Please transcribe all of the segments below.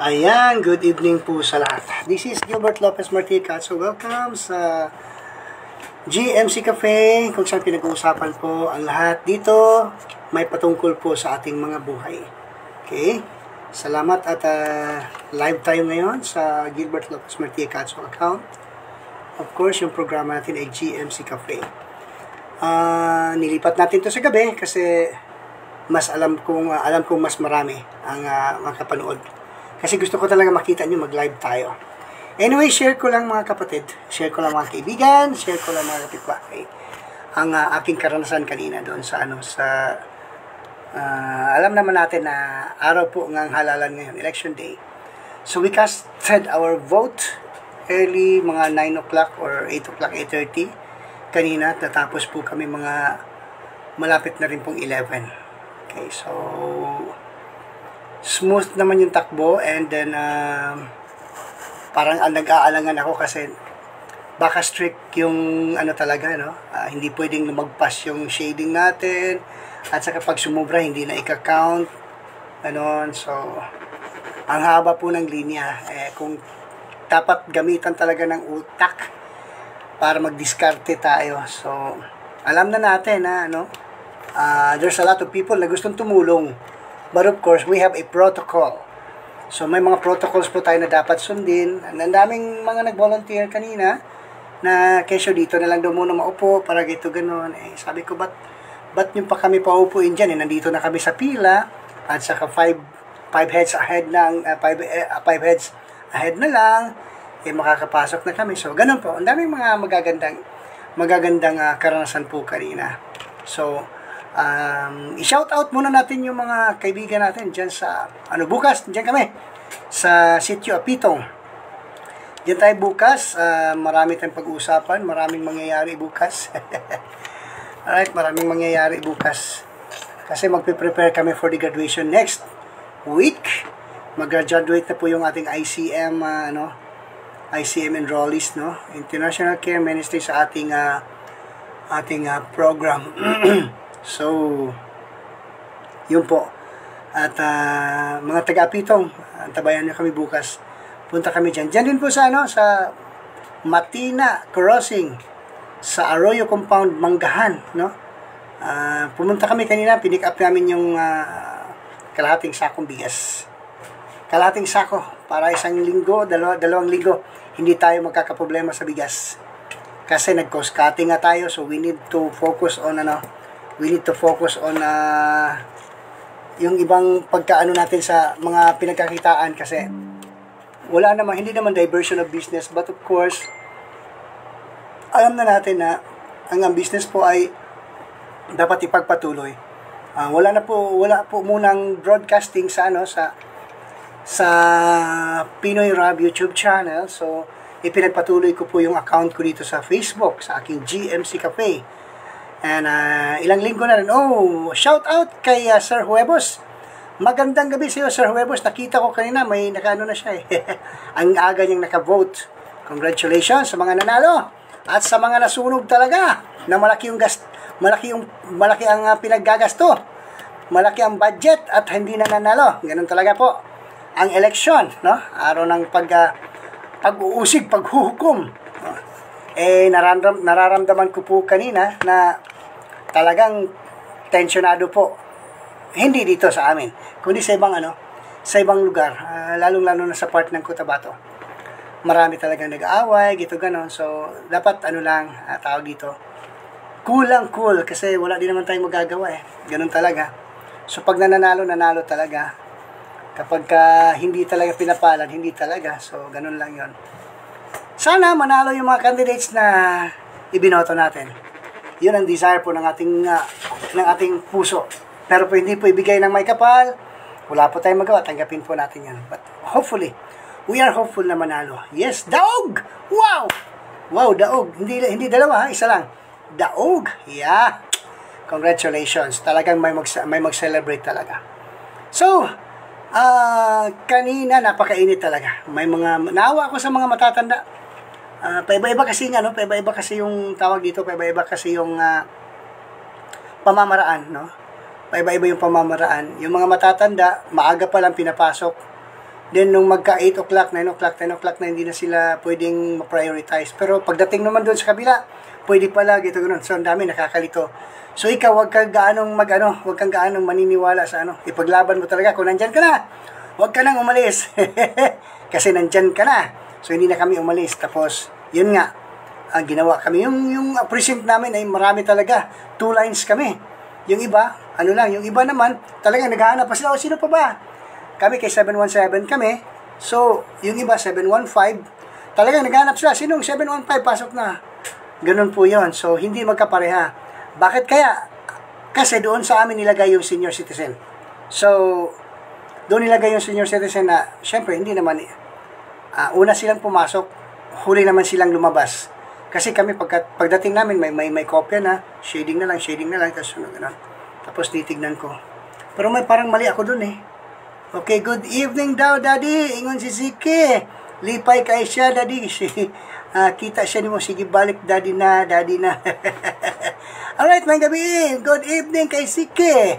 Ayan, good evening po sa lahat. This is Gilbert Lopez Martica. So welcome sa GMC Cafe, kung saan pinag-uusapan po ang lahat dito. May patungkol po sa ating mga buhay. Okay? Salamat at live tayo ngayon sa Gilbert Lopez Martica account. Of course, yung programa natin ay GMC Cafe. Nilipat natin to sa gabi kasi mas alam kong mas marami ang makapanood. Kasi gusto ko talaga makita nyo mag-live tayo. Anyway, share ko lang mga kapatid, share ko lang mga kaibigan, share ko lang mga kapitbahay ang aking karanasan kanina doon sa alam naman natin na araw po ng halalan ngayon, election day. So we casted our vote early, mga 9 o'clock or 8 o'clock, 8:30 kanina. Natapos po kami mga malapit na rin pong 11. Okay, so smooth naman yung takbo, and then parang nag-aalangan ako kasi baka strict yung talaga, no? Hindi pwedeng lumagpas yung shading natin, at saka pag sumubra hindi na ika-count, ganon. So ang haba po ng linya, kung dapat gamitan talaga ng utak para magdiskarte tayo. So alam na natin na there's a lot of people na gustong tumulong. But of course, we have a protocol. So may mga protocols po tayo na dapat sundin. Ang daming mga nag-volunteer kanina na kesyo dito na lang daw muna maupo para gito ganon. Sabi ko, ba't nyo pa kami paupuin dyan? Nandito na kami sa pila, at saka 5 heads ahead ng 5 heads ahead na lang, makakapasok na kami. So ganon po. Ang daming mga magagandang karanasan po kanina. So i-shout out muna natin yung mga kaibigan natin dyan sa bukas, dyan kami sa Sitio Apitong. Dyan tayo bukas, marami tayong pag-uusapan, maraming mangyayari bukas. Alright, maraming mangyayari bukas kasi magpe-prepare kami for the graduation next week. Mag-graduate na po yung ating ICM ICM enrollees, no? International Care Ministry sa ating program. So, yun po. At mga taga-Apitong, tabayan nyo kami bukas. Punta kami dyan. Dyan din po sa sa Matina Crossing, sa Arroyo Compound, Manggahan, no? Pumunta kami kanina, pinick up namin yung kalahating sakong bigas. Kalahating sako para isang linggo, dalawang linggo, hindi tayo magkakaproblema sa bigas. Kasi nag-cost cutting nga tayo, so we need to focus on yung ibang pagkaano natin sa mga pinagkakitaan, kasi hindi naman diversion of business, but of course alam na natin na ang business po ay dapat ipagpatuloy. Wala po munang broadcasting sa Pinoy Rab YouTube channel, so ipinagpatuloy ko po yung account ko dito sa Facebook, sa aking GMC Cafe. And ilang linggo na rin. Shout out kay Sir Huevos. Magandang gabi sa iyo, Sir Huevos. Nakita ko kanina, may nakaano na siya ang aga niyang naka-vote. Congratulations sa mga nanalo. At sa mga nasunog talaga, na malaki ang pinaggagasto. Malaki ang budget at hindi na nanalo. Ganun talaga po ang election, no? Araw ng pag-uusig, paghuhukom. Nararamdaman ko po kanina na talagang tensionado po. Hindi dito sa amin, kundi sa ibang lugar, lalong-lalo na sa part ng Cotabato. Marami talagang nag-aaway, gito ganon. So dapat tawag dito, cool kasi wala din naman tayong magagawa Ganon talaga. So pag nanalo talaga. Kapag hindi talaga pinapalad, hindi talaga. So ganon lang 'yon. Sana manalo yung mga candidates na ibinoto natin. Yun ang desire po ng ating puso. Pero po hindi po ibigay ng may kapal, wala po tayong magawa, tanggapin po natin yan. But hopefully, we are hopeful na manalo. Yes, daog! Wow! Wow, daog. Hindi dalawa, isa lang. Daog! Yeah! Congratulations. Talagang may mag-celebrate talaga. So, kanina napakainit talaga. Naawa ako sa mga matatanda. Paiba-iba kasi paiba-iba kasi yung tawag dito, paiba-iba kasi yung pamamaraan, no? Paiba-iba yung pamamaraan. Yung mga matatanda, maaga pa lang pinapasok Then, nung magka 8 o'clock, 9 o'clock, 10 o'clock na hindi na sila pwedeng ma-prioritize. Pero pagdating naman doon sa kabila, pwede pala, gito, ganun. So, ang dami, nakakalito. So, ikaw, huwag kang gaanong huwag kang gaanong maniniwala sa ipaglaban mo talaga. Kung nandyan ka na, huwag ka nang umalis. Kasi nandyan ka na. So, hindi na kami umalis. Tapos, yun nga, ang ginawa kami. Yung precinct namin ay marami talaga. 2 lines kami. Yung iba, yung iba naman, talagang naghahanap pa sila. O, sino pa ba? Kami kay 717 kami. So, yung iba, 715. Talagang naghanap sila. Sinong 715? Pasok na. Ganun po yon. So, hindi magkapareha. Bakit kaya? Kasi doon sa amin nilagay yung senior citizen. So, doon nilagay yung senior citizen na, syempre, hindi naman, una silang pumasok, huli naman silang lumabas. Kasi kami, pagdating namin, may kopya na, shading na lang, tapos titignan ko. Pero may parang mali ako doon eh. Okay, good evening daw, Daddy. Ingon si Ziki. Lipay kay siya, Daddy. Kita siya ni mo. Sige, balik, Daddy na. Alright, may gabi. Good evening kay Ziki.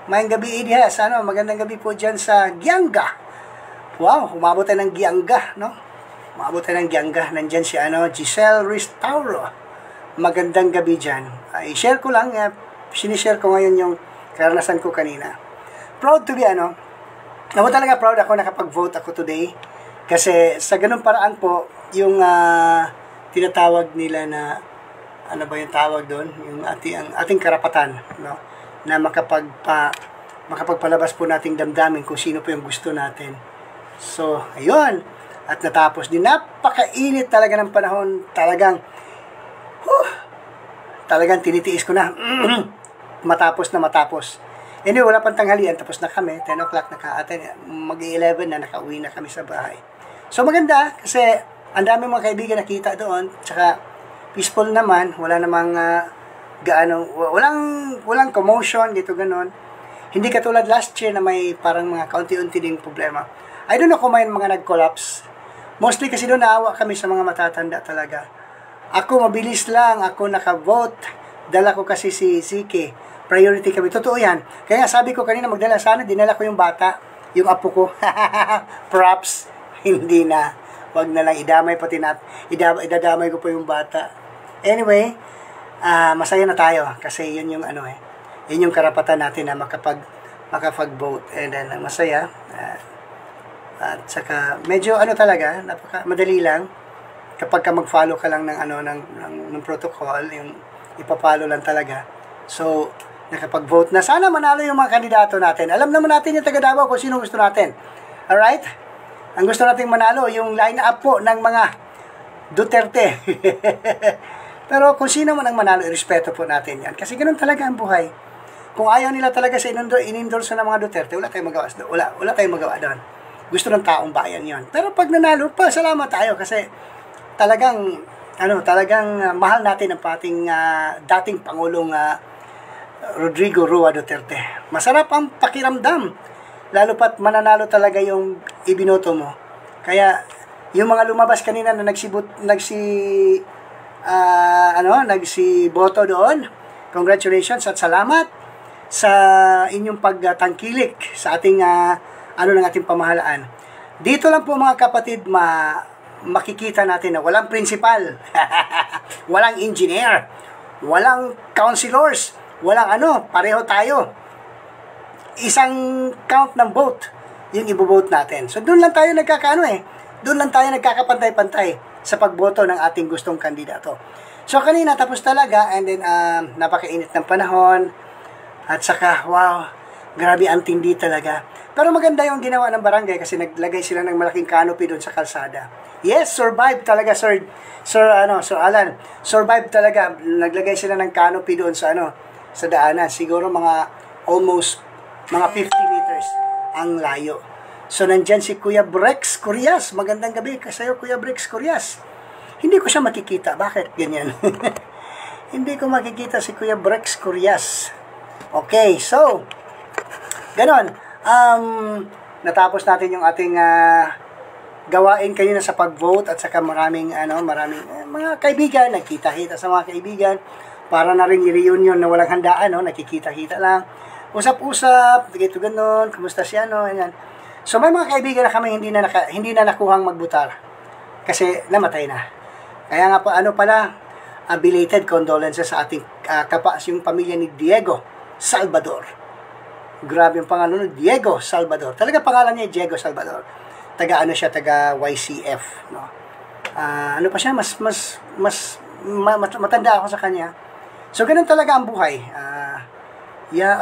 May gabi diha. Magandang gabi po dyan sa Gianga. Wow, umabot tayo ng Gianga, no? Umabot tayo ng Gianga. Nandyan si Giselle Restauro. Magandang gabi dyan. I-share ko lang. Sinishare ko ngayon yung karanasan ko kanina. Proud to be, ako talaga proud ako nakapag-vote ako today. Kasi sa ganung paraan po, yung tinatawag nila na, ano ba yung tawag doon? Yung ating karapatan, no? Na makapagpalabas po nating damdamin kung sino po yung gusto natin. So, ayun. At natapos din. Napakainit talaga ng panahon. Talagang tinitiis ko na. matapos. Anyway, wala pang tanghalian, tapos na kami, 10 o'clock, mag-11 na, nakauwi na kami sa bahay. So, maganda, kasi ang dami mga kaibigan nakita doon, tsaka peaceful naman, wala namang walang commotion, dito ganon. Hindi katulad last year na may parang mga kaunti-unti ding problema. I don't know kung may mga nag-collapse. Mostly kasi doon naawa kami sa mga matatanda talaga. Ako, mabilis lang, ako naka-vote, dala ko kasi si Ziki. Priority kami. Totoo yan. Kaya nga sabi ko kanina magdala sana, dinala ko yung bata, yung apo ko. Props, hindi na. Wag na lang, idadamay ko po yung bata. Anyway, masaya na tayo kasi yun yung yun yung karapatan natin na makapag-vote. And then, masaya. At saka, medyo talaga, madali lang. Kapag ka mag-follow ka lang ng protocol, yung ipapalo lang talaga. So, nakapag-vote na. Sana manalo yung mga kandidato natin. Alam naman natin yung taga Davao kung sino gusto natin. Alright? Ang gusto natin manalo, yung line-up po ng mga Duterte. Pero kung sino man ang manalo, irespeto po natin yan. Kasi ganun talaga ang buhay. Kung ayaw nila talaga sa in-endorse ng mga Duterte, wala tayong magawa doon. Gusto ng taong bayan yon. Pero pag nanalo pa, salamat tayo kasi talagang mahal natin ang dating Pangulong Rodrigo Roa Duterte. Masarap ang pakiramdam. Lalo pat mananalo talaga yung ibinoto mo. Kaya, yung mga lumabas kanina na nagsiboto doon, congratulations at salamat sa inyong pagtangkilik sa ating, ng ating pamahalaan. Dito lang po mga kapatid, makikita natin na walang principal, walang engineer, walang councilors, walang pareho tayo. Isang count ng vote, yung ibovote natin. So, doon lang tayo doon lang tayo nagkakapantay-pantay sa pagboto ng ating gustong kandidato. So, kanina tapos talaga, and then, napakainit ng panahon, at saka, wow, grabe ang tindi talaga. Pero maganda yung ginawa ng barangay kasi naglagay sila ng malaking canopy doon sa kalsada. Yes, survive talaga, Sir Alan. Survive talaga. Naglagay sila ng canopy doon sa daanan. Siguro almost mga 50 meters ang layo. So, nandyan si Kuya Brex Curias. Magandang gabi sa'yo, Kuya Brex Curias. Hindi ko siya makikita. Bakit ganyan? Hindi ko makikita si Kuya Brex Curias. Okay, so, ganon. Natapos natin yung ating gawain kanina sa pag-vote at saka maraming mga kaibigan, nagkita-kita sa mga kaibigan para na rin i-reunion na walang handaan, nakikita-kita lang. Usap-usap, ganito ganon, kumusta siya, ganyan. So may mga kaibigan na kami hindi na nakuhang magbutar kasi namatay na. Kaya nga po ano pala, belated condolences sa ating yung pamilya ni Diego Salvador. Grabe yung pangalan, Diego Salvador. Talaga pangalan niya Diego Salvador. Taga YCF, no. Ano pa siya, matanda ako sa kanya. So ganun talaga ang buhay.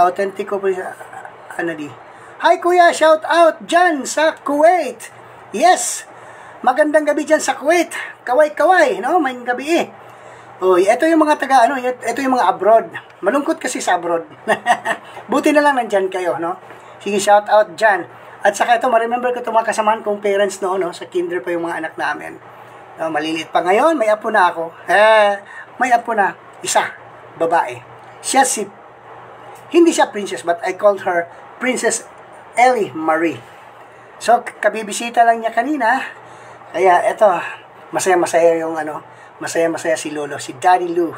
Authentic ko po siya. Hi kuya, shout out dyan sa Kuwait. Yes, magandang gabi dyan sa Kuwait. Kaway, no? May gabi ito yung mga ito yung mga abroad. Malungkot kasi sa abroad. Buti na lang nandyan kayo, no? Sige, shout out dyan. At saka ito, ma-remember ko ito mga kasamahan kong parents no? Sa kinder pa yung mga anak namin. No, maliliit pa ngayon, may apo na ako. May apo na, isa, babae. Hindi siya princess, but I called her Princess Ellie Marie. So, kabibisita lang niya kanina. Kaya, eto, masaya-masaya yung masaya-masaya si Lolo, si Daddy Lou.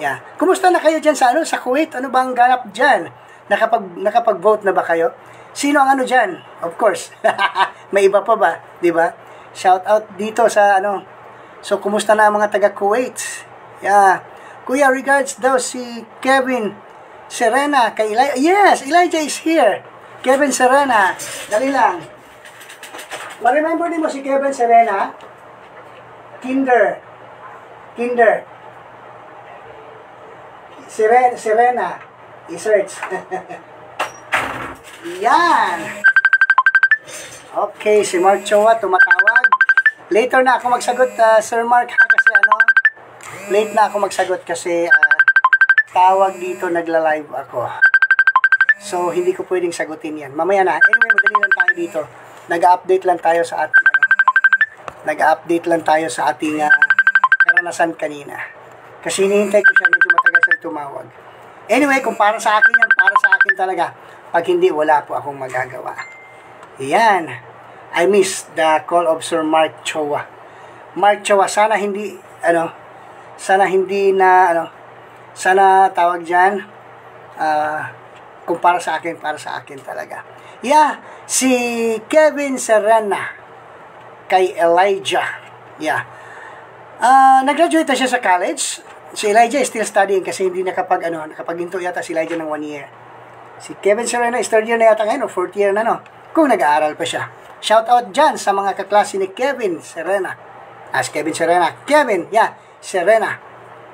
Yeah. Kumusta na kayo dyan sa Kuwait? Ano ba ang ganap dyan? Nakapag-vote na ba kayo? Sino ang dyan? Of course. May iba pa ba? Diba? Shout out dito sa So, kumusta na ang mga taga-Kuwait? Yeah. Kuya, regards daw si Kevin Serena kay Elijah. Yes, Elijah is here. Kevin Serena. Dali lang. Ma-remember din mo si Kevin Serena? Kinder. Serena. I-search. Yan. Okay, si Mark Chowa tumatawag. Later na ako magsagot, Sir Mark, kasi late na ako magsagot kasi tawag dito, nagla-live ako. So, hindi ko pwedeng sagutin yan. Mamaya na. Anyway, madali lang tayo dito. Nag-update lang tayo sa ating karanasan kanina. Kasi hinihintay ko siya, medyo matagal siyang tumawag. Anyway, kung para sa akin yan, para sa akin talaga. Pag hindi, wala po akong magagawa. Yan. I miss the call of Sir Mark Chowa. Mark Chowa, sana hindi sana tawag dyan, kung para sa akin talaga. Yeah, si Kevin Serena kay Elijah. Yeah. Nag-graduate na siya sa college. Si Elijah is still studying kasi hindi nakapaghinto yata si Elijah ng 1 year. Si Kevin Serena is 3rd year na yata ngayon o 4th year na, no? Kung nag-aaral pa siya. Shout out dyan sa mga kaklase ni Kevin Serena. Kevin Serena. Kevin, yeah, Serena.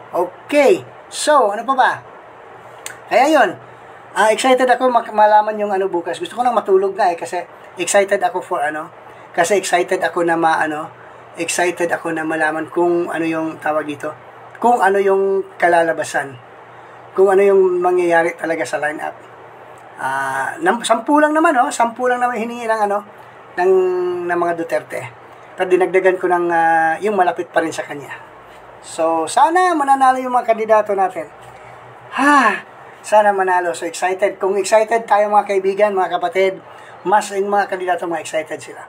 Okay. So, ano pa ba? Kaya yun. Excited ako malaman yung bukas. Gusto ko nang matulog na kasi excited ako kasi excited ako na malaman kung ano yung tawag dito. Kung ano yung kalalabasan. Kung ano yung mangyayari talaga sa lineup. 10 lang naman, 10 lang naman hiningi ng mga Duterte. Pero dinagdagan ko ng yung malapit pa rin sa kanya. So, sana mananalo yung mga kandidato natin. Sana manalo. So, excited. Kung excited tayo mga kaibigan, mga kapatid, mas yung mga kandidato, mga excited sila.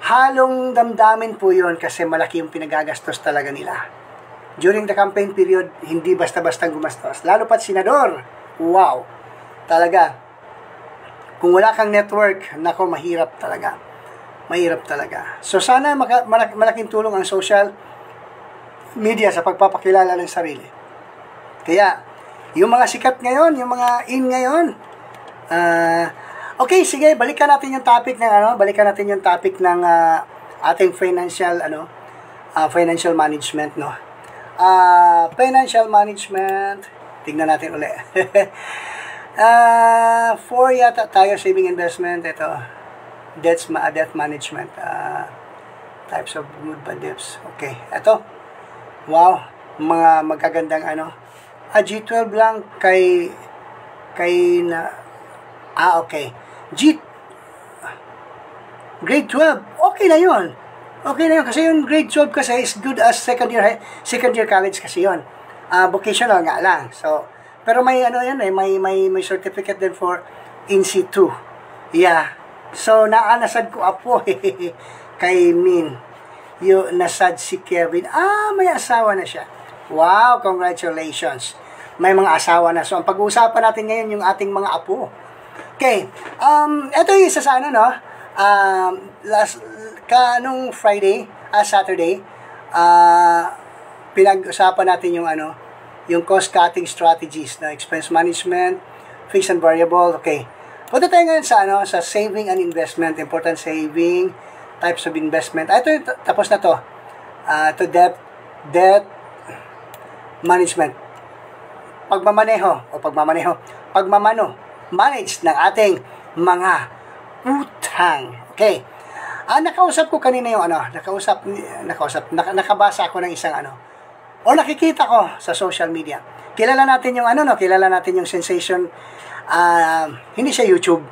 Halong damdamin po yun kasi malaki yung pinagagastos talaga nila. During the campaign period, hindi basta-basta gumastos. Lalo pat senador. Wow. Talaga. Kung wala kang network, nako, mahirap talaga. Mahirap talaga. So, sana malaking tulong ang social media sa pagpapakilala ng sarili. Kaya, yung mga sikat ngayon, yung mga in ngayon, okay, sige, balikan natin yung topic ng ating financial management, no? Financial management, tingnan natin ulit. 4 yata tayo, saving investment, ito, debt management, types of good bad debts. Okay, ito, wow, mga magagandang G12 lang kay okay. Grade 12. Okay na 'yon. Kasi yung grade 12 kasi is good as second year college kasi 'yon. Vocational nga lang. So, pero may may certificate din for in situ. Yeah. So, nasad ko apo kay Min. Nasad si Kevin. May asawa na siya. Wow, congratulations. May mga asawa na. So, ang pag-uusapan natin ngayon yung ating mga apo. Okay. Ito yung isa sa Nung Saturday, pinag-usapan natin yung yung cost-cutting strategies na expense management, fixed and variable. Okay. Punta tayo ngayon sa saving and investment, important saving, types of investment. Ito, tapos na to. To debt management. Manage ng ating mga utang. Okay. Nakausap ko kanina yung nakabasa ako ng isang o nakikita ko sa social media. Kilala natin yung kilala natin yung sensation, hindi siya YouTube,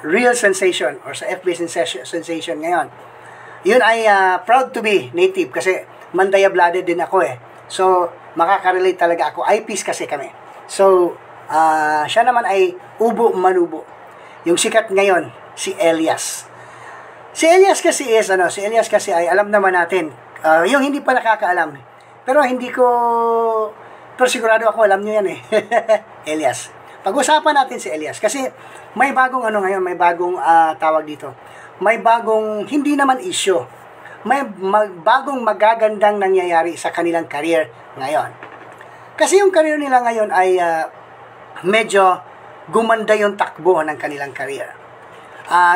real sensation or sa FB sensation ngayon. Yun ay proud to be native kasi Mandaya-blooded din ako eh. So, makaka-relate talaga ako. IPs kasi kami. So, siya naman ay ubo manubo. Yung sikat ngayon, si Elias. Si Elias kasi ay alam naman natin. Yung hindi pa nakakaalam. Pero sigurado ako, alam nyo yan eh. Elias. Pag-usapan natin si Elias. Kasi may bagong ngayon, may bagong tawag dito. May bagong, hindi naman issue. May bagong magagandang nangyayari sa kanilang career ngayon. Kasi yung career nila ngayon ay medyo gumanda yung takbo ng kanilang career.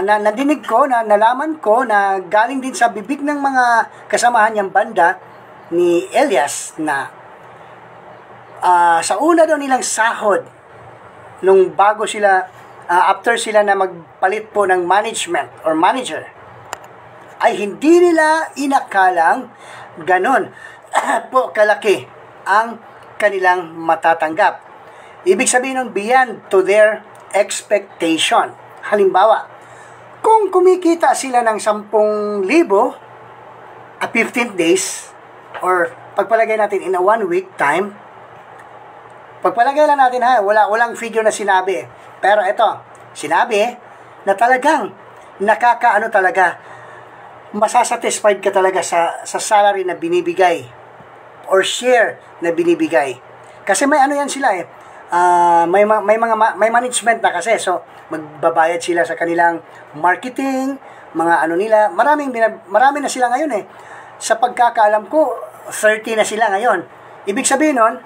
Nadinig ko, nalaman ko na galing din sa bibig ng mga kasamahan niyang banda ni Elias na sa una daw nilang sahod nung bago sila after sila na magpalit po ng management or manager ay hindi nila inakalang ganon po kalaki ang kanilang matatanggap. Ibig sabihin nun, beyond to their expectation. Halimbawa, kung kumikita sila ng 10,000 15 days or pagpalagay natin in a 1 week time, pagpalagay lang natin walang figure na sinabi. Pero ito, sinabi na talagang talaga, masasatisfied ka talaga sa salary na binibigay or share na binibigay. Kasi may yan sila eh. May management na kasi, so magbabayad sila sa kanilang marketing, mga nila, marami na sila ngayon eh. Sa pagkakaalam ko, 30 na sila ngayon. Ibig sabihin nun,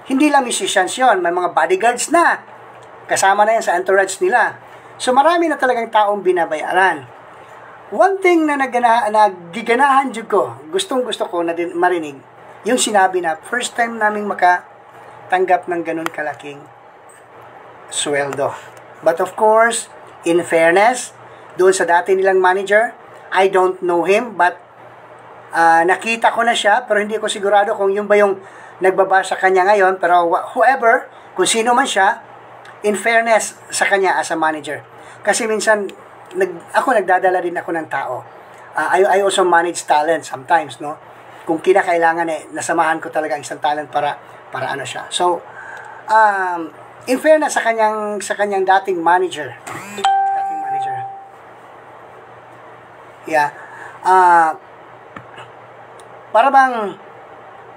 hindi lang musicians yun, may mga bodyguards na. Kasama na yan sa entourage nila. So marami na talagang taong binabayaran. One thing na nagiganahan jud ko, gustong-gusto ko na din marinig, yung sinabi na first time naming makatanggap ng ganun kalaking sweldo. But of course, in fairness, doon sa dati nilang manager, I don't know him, but nakita ko na siya, pero hindi ko sigurado kung yun ba yung nagbabasa kanya ngayon, pero whoever, kung sino man siya, in fairness sa kanya as a manager. Kasi minsan, ako nagdadala din ako ng tao. I also manage talent sometimes, no? Kung kinakailangan nasamahan ko talaga ang isang talent para siya. So, in fairness sa kanyang dating manager. Yeah. Para bang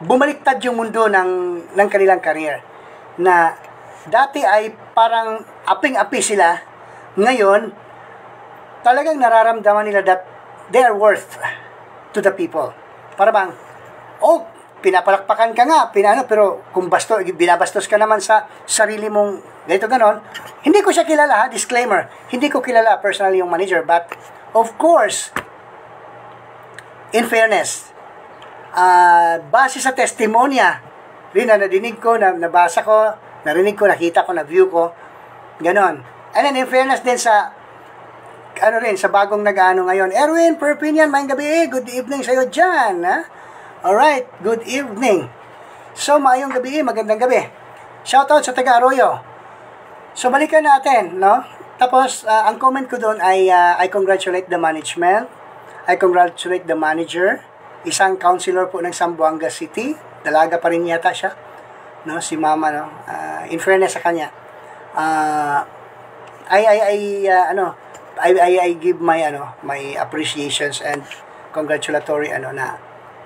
bumaliktad yung mundo ng kanilang career. Na dati ay parang aping-api sila. Ngayon, talagang nararamdaman nila that they are worth to the people. Para bang, pinapalakpakan ka nga, pero kung binabastos ka naman sa sarili mong ganito ganon, hindi ko siya kilala, disclaimer, hindi ko kilala personally yung manager, but of course, in fairness, base sa testimonya, rin na nadinig ko, nabasa ko, narinig ko, nakita ko, na-view ko, ganon. And then in fairness din sa sa bagong ngayon. Erwin, Perpinian, maayong gabi. Good evening sa'yo dyan. Alright, good evening. So, maayong gabi, magandang gabi. Shoutout sa taga Arroyo. So, balikan natin, no? Tapos, ang comment ko doon ay, I congratulate the management. I congratulate the manager. Isang councilor po ng Zamboanga City. Dalaga pa rin yata siya. No? Si Mama, no? In fairness sa kanya. I give my my appreciations and congratulatory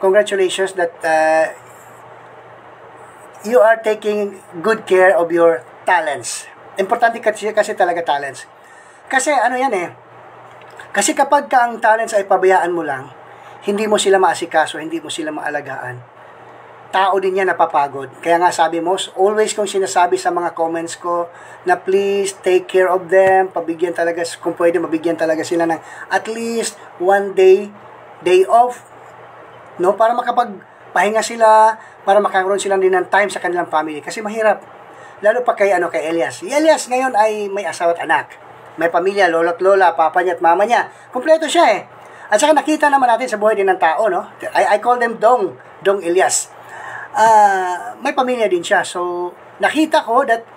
congratulations that you are taking good care of your talents. Importante kasi talaga talents. Kasi yan Kasi kapag ka ang talents ay pabayaan mo lang, hindi mo sila maasikaso, hindi mo sila maalagaan, tao din yan napapagod. Kaya nga sabi mo, always kong sinasabi sa mga comments ko na please take care of them, pabigyan talaga, kung pwede mabigyan talaga sila ng at least one day off, no? Para makapagpahinga sila, para makakaroon sila din ng time sa kanilang family. Kasi mahirap, lalo pa kay Elias. Si Elias ngayon ay may asawa at anak. May pamilya, lolo't lola, papa niya at mama niya. Kompleto siya eh. At saka nakita naman natin sa buhay din ng tao, no? I call them Dong Elias. May pamilya din siya. So, nakita ko that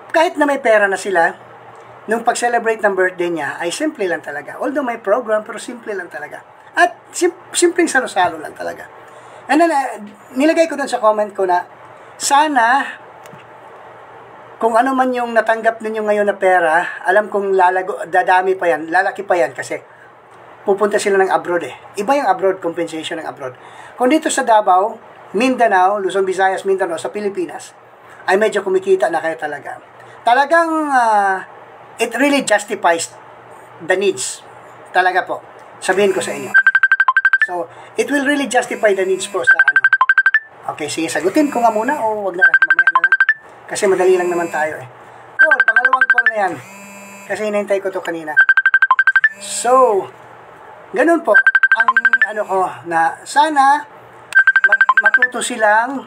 kahit na may pera na sila, nung pag-celebrate ng birthday niya, ay simple lang talaga. Although may program, pero simple lang talaga. At simpleng salo-salo lang talaga. And then, nilagay ko dun sa comment ko na, sana, kung ano man yung natanggap ninyo ngayon na pera, alam kong dadami pa yan, lalaki pa yan, kasi pupunta sila ng abroad eh. Iba yung abroad, compensation ng abroad. Kung dito sa Davao, Mindanao, Luzon, Visayas, Mindanao, sa Pilipinas, ay medyo kumikita na kayo talaga. Talagang, it really justifies the needs. Talaga po. Sabihin ko sa inyo. So, it will really justify the needs po sa ano. Okay, sige, sagutin ko nga muna o wag na lang, mamaya na lang. Kasi madali lang naman tayo eh. Call, pangalawang call na yan. Kasi hinihintay ko to kanina. So, ganun po. Ang ano ko na sana matuto silang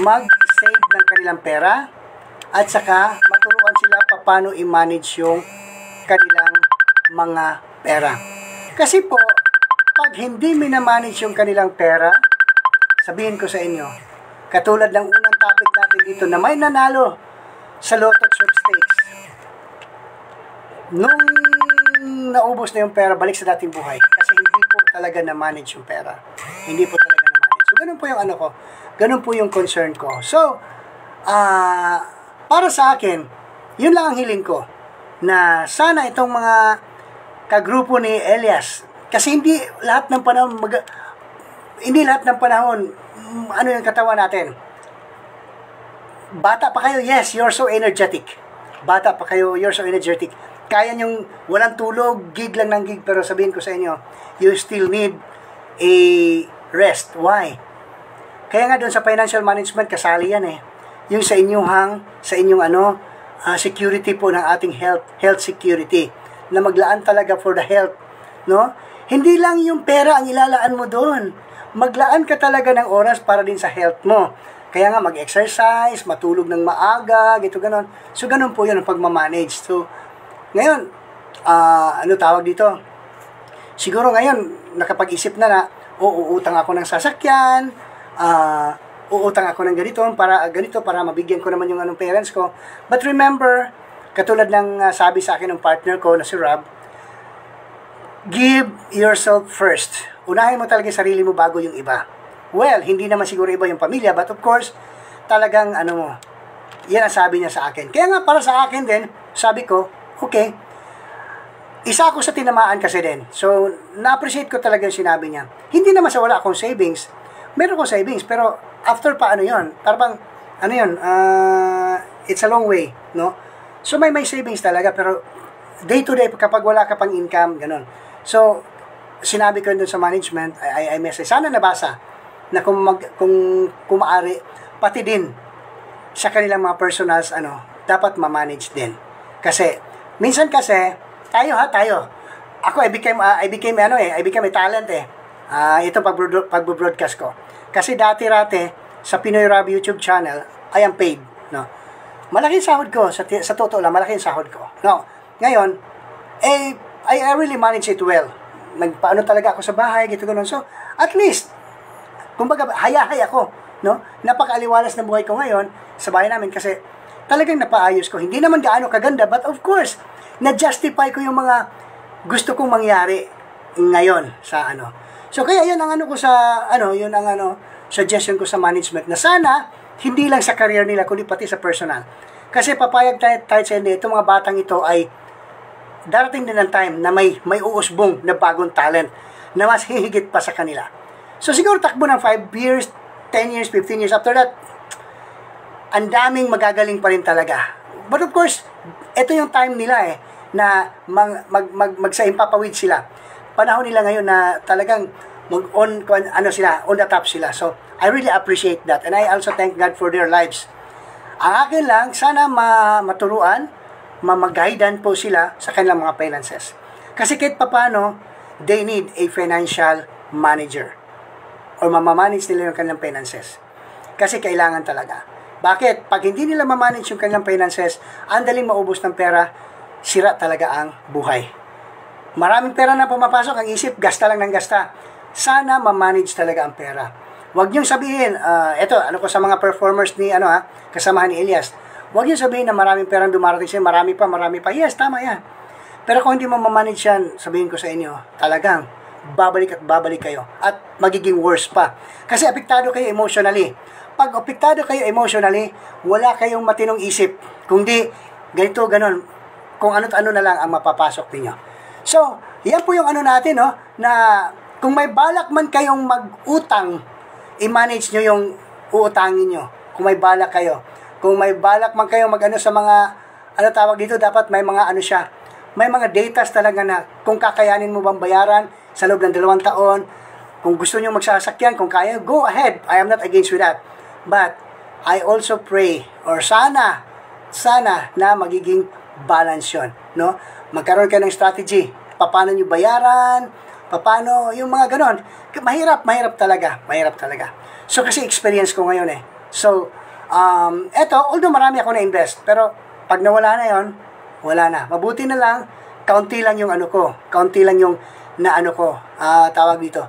mag-save ng kanilang pera at saka maturuan sila paano i-manage yung kanilang mga pera. Kasi po, pag hindi minamanage yung kanilang pera, sabihin ko sa inyo, katulad ng unang topic natin dito na may nanalo sa Lotto Sweepstakes. Nung naubos na yung pera, balik sa dating buhay. Kasi hindi po talaga na-manage yung pera. Hindi po talaga na-manage. So, ganun po yung ano ko. Ganun po yung concern ko. So, para sa akin, yun lang ang hiling ko. Na sana itong mga kagrupo ni Elias, kasi hindi lahat ng panahon, ano yung katawan natin. Bata pa kayo, yes, you're so energetic. Bata pa kayo, you're so energetic. Kaya nyong walang tulog, gig lang ng gig, pero sabihin ko sa inyo, you still need a rest. Why? Kaya nga doon sa financial management, kasali yan eh. Yung sa inyong security po ng ating health security, na maglaan talaga for the health, no? Hindi lang yung pera ang ilalaan mo doon. Maglaan ka talaga ng oras para din sa health mo. Kaya nga mag-exercise, matulog ng maaga, gito ganon. So ganon po 'yun ang pagmamanage. So ngayon, ano tawag dito? Siguro ngayon nakapag-isip na uutang ako ng sasakyan, uutang ako ng ganito para mabigyan ko naman yung anong parents ko. But remember, katulad ng sabi sa akin ng partner ko na si Rob, give yourself first. Unahin mo talaga yung sarili mo bago yung iba. Well, hindi naman siguro iba yung pamilya, but of course, talagang yan ang sabi niya sa akin. Kaya nga para sa akin din, sabi ko, okay, isa ako sa tinamaan kasi din. So, na-appreciate ko talaga yung sinabi niya. Hindi naman sa wala akong savings. Meron akong savings, pero after pa yun, parang, it's a long way, no? So, may savings talaga, pero day to day, kapag wala ka pang income, ganun. So, sinabi ko rin dun sa management, I message, sana nabasa, na kung maaari, pati din, sa kanilang mga personals, dapat ma-manage din. Kasi, minsan kasi, tayo. Ako, I became a talent eh. Itong pag-broadcast ko. Kasi dati-rate, sa Pinoy Rob YouTube channel, I am paid, no? Malaking sahod ko, sa totoo lang, malaking sahod ko. No, ngayon, I really manage it well. Nagpaano talaga ako sa bahay, gito ganun. So, at least, kumbaga, haya-haya ako, no? Napaka-aliwalas na buhay ko ngayon sa bahay namin kasi talagang napaayos ko. Hindi naman gaano kaganda, but of course, na-justify ko yung mga gusto kong mangyari ngayon sa So, kaya yun ang suggestion ko sa management na sana, hindi lang sa career nila, kundi pati sa personal. Kasi papayag tayo sa hindi, itong mga batang ito ay darating din ng time na may uusbong na bagong talent na mas hihigit pa sa kanila. So siguro takbo ng 5 years, 10 years, 15 years, after that, ang daming magagaling pa rin talaga. But of course, ito yung time nila eh. na magsa-impapawid sila. Panahon nila ngayon na talagang on the top sila. So, I really appreciate that. And I also thank God for their lives. Ang akin lang, sana maturuan, mag-guidean po sila sa kanilang mga finances. Kasi kahit papano, they need a financial manager. Or mamamanage nila yung kanilang finances. Kasi kailangan talaga. Bakit? Pag hindi nila mamanage yung kanilang finances, ang daling maubos ng pera, sira talaga ang buhay. Maraming pera na pumapasok, ang isip, gasta lang ng gasta. Sana mamanage talaga ang pera. Huwag niyong sabihin, ko sa mga performers ni, kasamahan ni Elias, huwag niyong sabihin na maraming perang dumarating siya, marami pa. Yes, tama yan. Pero kung hindi mo mamanage yan, sabihin ko sa inyo, talagang, babalik kayo. At magiging worse pa. Kasi apektado kayo emotionally. Pag apektado kayo emotionally, wala kayong matinong isip. Kung di, ganito, ganon. Kung ano't ano na lang ang mapapasok ninyo. So, yan po yung natin, na kung may balak man kayong mag-utang, i-manage nyo yung uutangin nyo. Kung may balak kayo. Kung may balak man kayong sa mga, tawag dito, dapat may mga may mga datas talaga na kung kakayanin mo bang bayaran sa loob ng 2 taon, kung gusto nyo magsasakyan, kung kaya, go ahead. I am not against with that. But, I also pray, or sana na magiging balance yun, no? Magkaroon kayo ng strategy. Paano nyo bayaran, paano, yung mga ganon. Mahirap talaga. So, kasi experience ko ngayon eh. So, although marami ako na-invest, pero pag nawala na yon, wala na. Mabuti na lang, kaunti lang yung kaunti lang yung tawag dito.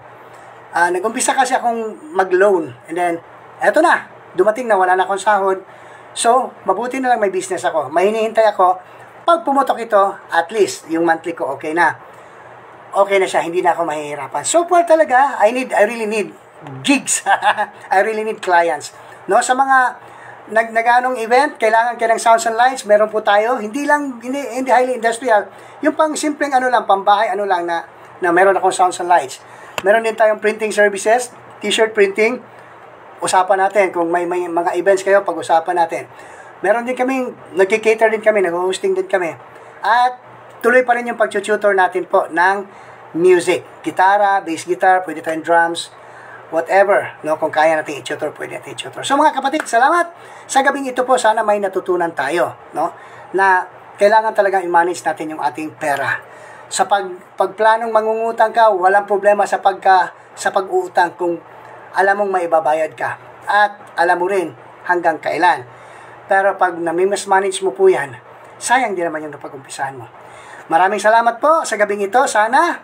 Nag-umpisa kasi akong mag-loan, and then, eto na, dumating na, wala na akong sahod. So, mabuti na lang may business ako. May hinihintay ako, pag pumutok ito, at least, yung monthly ko, okay na siya, hindi na ako mahihirapan. So far talaga, I really need gigs. I really need clients. No, sa mga nag-anong event, kailangan kayo ng sounds and lights, meron po tayo, hindi highly industrial. Yung pang simpleng pambahay, na meron akong sounds and lights. Meron din tayong printing services, t-shirt printing, usapan natin. Kung may mga events kayo, pag-usapan natin. Meron din kaming, nag-cater din kami, nag-hosting din kami. At tuloy pa rin yung pag-tutor natin po ng music. Gitara, bass guitar, pwede tayong drums, whatever. No? Kung kaya natin i-tutor, pwede natin i-tutor. So mga kapatid, salamat. Sa gabing ito po, sana may natutunan tayo. No? Na kailangan talagang i-manage natin yung ating pera. Sa pagplanong mangungutang ka, walang problema sa pag-uutang kung alam mong maibabayad ka. At alam mo rin hanggang kailan. Pero pag nami-mismanage mo po yan, sayang din naman yung napag-umpisahan mo. Maraming salamat po sa gabing ito. Sana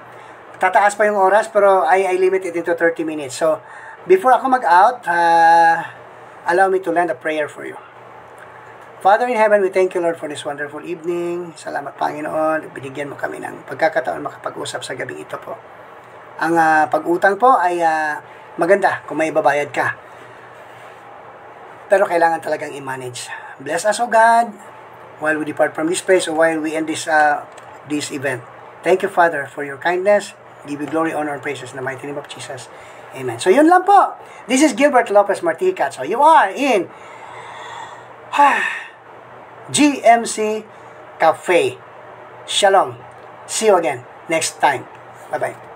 tataas pa yung oras, pero I limit it into 30 minutes. So, before ako mag-out, allow me to lend a prayer for you. Father in heaven, we thank you, Lord, for this wonderful evening. Salamat, Panginoon. Binigyan mo kami ng pagkakataon makapag-usap sa gabing ito po. Ang pag-utang po ay maganda kung may babayad ka. Pero kailangan talagang i-manage. Bless us, O God, while we depart from this place or while we end this event. Thank you, Father, for your kindness. Give you glory, honor, and praises in the mighty name of Jesus. Amen. So, yun lang po. This is Gilbert Lopez Marticat. So, you are in GMC Cafe. Shalom. See you again next time. Bye-bye.